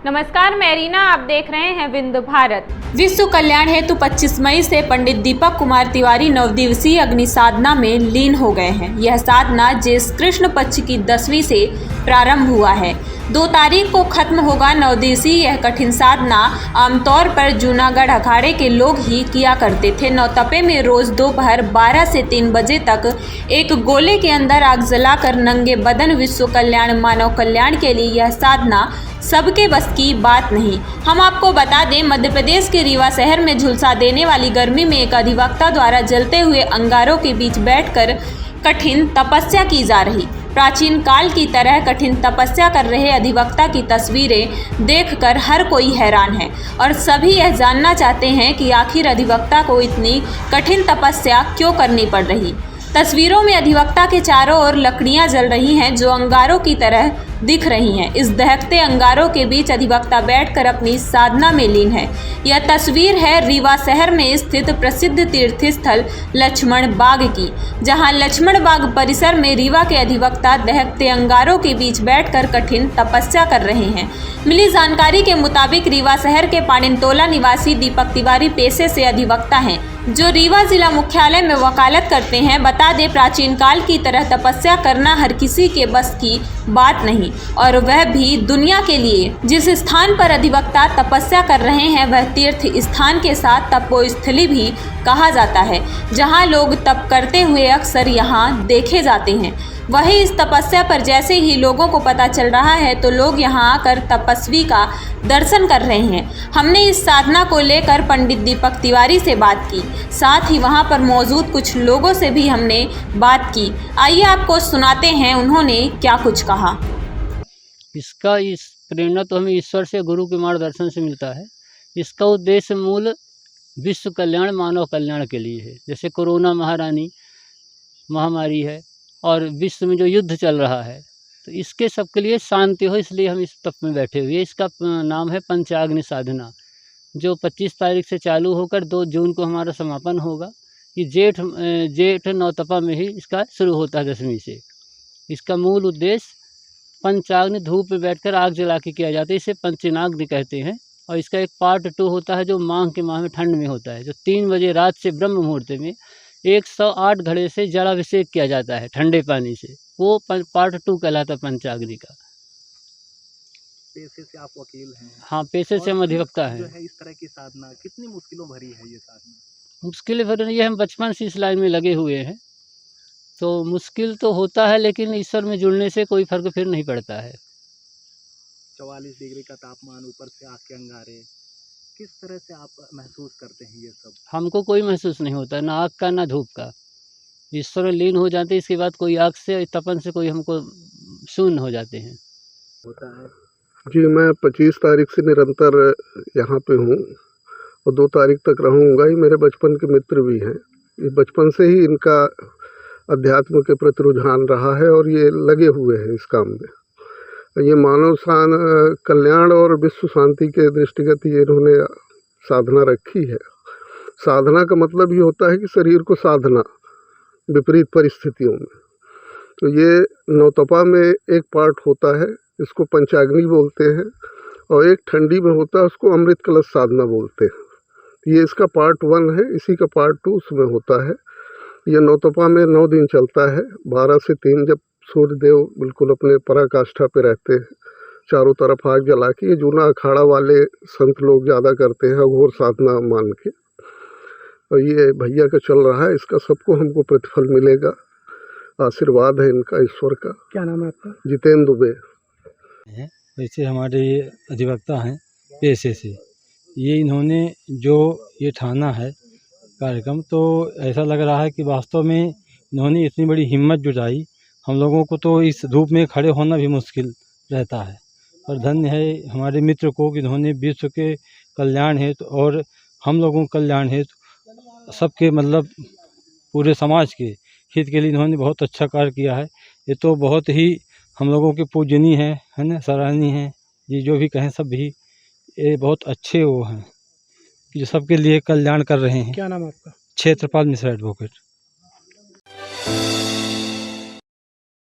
नमस्कार, मैं रीना, आप देख रहे हैं विंध्य भारत। विश्व कल्याण हेतु 25 मई से पंडित दीपक कुमार तिवारी 9 दिवसीय अग्नि साधना में लीन हो गए हैं। यह साधना ज्येष्ठ कृष्ण पक्ष की 10वीं से प्रारंभ हुआ है। 2 तारीख को खत्म होगा 9 दिवसीय यह कठिन साधना। आमतौर पर जूनागढ़ अखाड़े के लोग ही किया करते थे। नौतपे में रोज दोपहर 12 से 3 बजे तक एक गोले के अंदर आग जलाकर नंगे बदन विश्व कल्याण मानव कल्याण के लिए यह साधना सबके बस की बात नहीं। हम आपको बता दें, मध्य प्रदेश के रीवा शहर में झुलसा देने वाली गर्मी में एक अधिवक्ता द्वारा जलते हुए अंगारों के बीच बैठकर कठिन तपस्या की जा रही। प्राचीन काल की तरह कठिन तपस्या कर रहे अधिवक्ता की तस्वीरें देखकर हर कोई हैरान है और सभी यह जानना चाहते हैं कि आखिर अधिवक्ता को इतनी कठिन तपस्या क्यों करनी पड़ रही। तस्वीरों में अधिवक्ता के चारों ओर लकड़ियां जल रही हैं जो अंगारों की तरह दिख रही हैं। इस दहकते अंगारों के बीच अधिवक्ता बैठकर अपनी साधना में लीन है। यह तस्वीर है रीवा शहर में स्थित प्रसिद्ध तीर्थ स्थल लक्ष्मण बाग की, जहां लक्ष्मण बाग परिसर में रीवा के अधिवक्ता दहकते अंगारों के बीच बैठकर कठिन तपस्या कर रहे हैं। मिली जानकारी के मुताबिक रीवा शहर के पानिनटोला निवासी दीपक तिवारी पेशे से अधिवक्ता हैं, जो रीवा जिला मुख्यालय में वकालत करते हैं। बता दें, प्राचीन काल की तरह तपस्या करना हर किसी के बस की बात नहीं, और वह भी दुनिया के लिए। जिस स्थान पर अधिवक्ता तपस्या कर रहे हैं वह तीर्थ स्थान के साथ तपोस्थली भी कहा जाता है, जहां लोग तप करते हुए अक्सर यहां देखे जाते हैं। वही इस तपस्या पर जैसे ही लोगों को पता चल रहा है तो लोग यहां आकर तपस्वी का दर्शन कर रहे हैं। हमने इस साधना को लेकर पंडित दीपक तिवारी से बात की, साथ ही वहां पर मौजूद कुछ लोगों से भी हमने बात की। आइए आपको सुनाते हैं उन्होंने क्या कुछ कहा। इसका इस प्रेरणा तो हमें ईश्वर से, गुरु के मार्गदर्शन से मिलता है। इसका उद्देश्य मूल विश्व कल्याण मानव कल्याण के लिए है। जैसे कोरोना महामारी है और विश्व में जो युद्ध चल रहा है, तो इसके सबके लिए शांति हो, इसलिए हम इस तप में बैठे हुए। इसका नाम है पंचाग्नि साधना, जो 25 तारीख से चालू होकर 2 जून को हमारा समापन होगा। ये जेठ नौतपा में ही इसका शुरू होता है 10वीं से। इसका मूल उद्देश्य पंचाग्नि, धूप में बैठकर आग जला के किया जाता है, इसे पंचनाग्नि कहते हैं। और इसका एक पार्ट 2 होता है जो माघ के माह में ठंड में होता है, जो 3 बजे रात से ब्रह्म मुहूर्त में 108 घड़े से जलाभिषेक किया जाता है ठंडे पानी से। वो पार्ट 2 कहलाता है पंचाग्नि का। पेशे से आप वकील हैं? हाँ, पेशे से हम अधिवक्ता हैं। जो है इस तरह की साधना कितनी मुश्किलों भरी है ये साधना? मुश्किल भरी ये, हम बचपन से इस लाइन में लगे हुए हैं, तो मुश्किल तो होता है, लेकिन ईश्वर में जुड़ने से कोई फर्क फिर नहीं पड़ता है। 44 डिग्री का तापमान, ऊपर से आग के अंगारे, किस तरह से आप महसूस करते हैं ये सब? हमको कोई महसूस नहीं होता, ना आग का ना धूप का। ईश्वर में लीन हो जाते, इसके बाद कोई आग से, तपन से कोई हमको शून्य हो जाते हैं। होता है जी। मैं 25 तारीख से निरंतर यहाँ पे हूँ और 2 तारीख तक रहूँगा। ये मेरे बचपन के मित्र भी हैं। ये बचपन से ही इनका अध्यात्म के प्रति रुझान रहा है और ये लगे हुए हैं इस काम में। ये मानव कल्याण और विश्व शांति के दृष्टिगत ये इन्होंने साधना रखी है। साधना का मतलब ये होता है कि शरीर को साधना विपरीत परिस्थितियों में। तो ये नौतपा में एक पार्ट होता है, इसको पंचाग्नि बोलते हैं, और एक ठंडी में होता है, उसको अमृत कलश साधना बोलते हैं। ये इसका पार्ट 1 है, इसी का पार्ट 2 उसमें होता है। ये नौतपा में 9 दिन चलता है, 12 से 3, जब सूर्यदेव बिल्कुल अपने पराकाष्ठा पे रहते हैं, चारों तरफ आग जला के। ये जूना अखाड़ा वाले संत लोग ज़्यादा करते हैं घोर साधना मान के। और ये भैया का चल रहा है, इसका सबको हमको प्रतिफल मिलेगा, आशीर्वाद है इनका, ईश्वर का। क्या नाम है आपका? जितेंद्र दुबे। वैसे हमारे ये अधिवक्ता हैं पेशे से, ये इन्होंने जो ये ठाना है कार्यक्रम, तो ऐसा लग रहा है कि वास्तव में इन्होंने इतनी बड़ी हिम्मत जुटाई। हम लोगों को तो इस धूप में खड़े होना भी मुश्किल रहता है, और धन्य है हमारे मित्र को कि इन्होंने विश्व के कल्याण हेतु और हम लोगों के कल्याण हेतु, सबके मतलब पूरे समाज के हित के लिए इन्होंने बहुत अच्छा कार्य किया है। ये तो बहुत ही हम लोगों के पूजनीय है ना, सराहनीय है। ये जो भी कहें सब भी ये बहुत अच्छे वो हैं कि जो सबके लिए कल्याण कर रहे हैं। क्या नाम है आपका? क्षेत्रपाल मिश्रा एडवोकेट।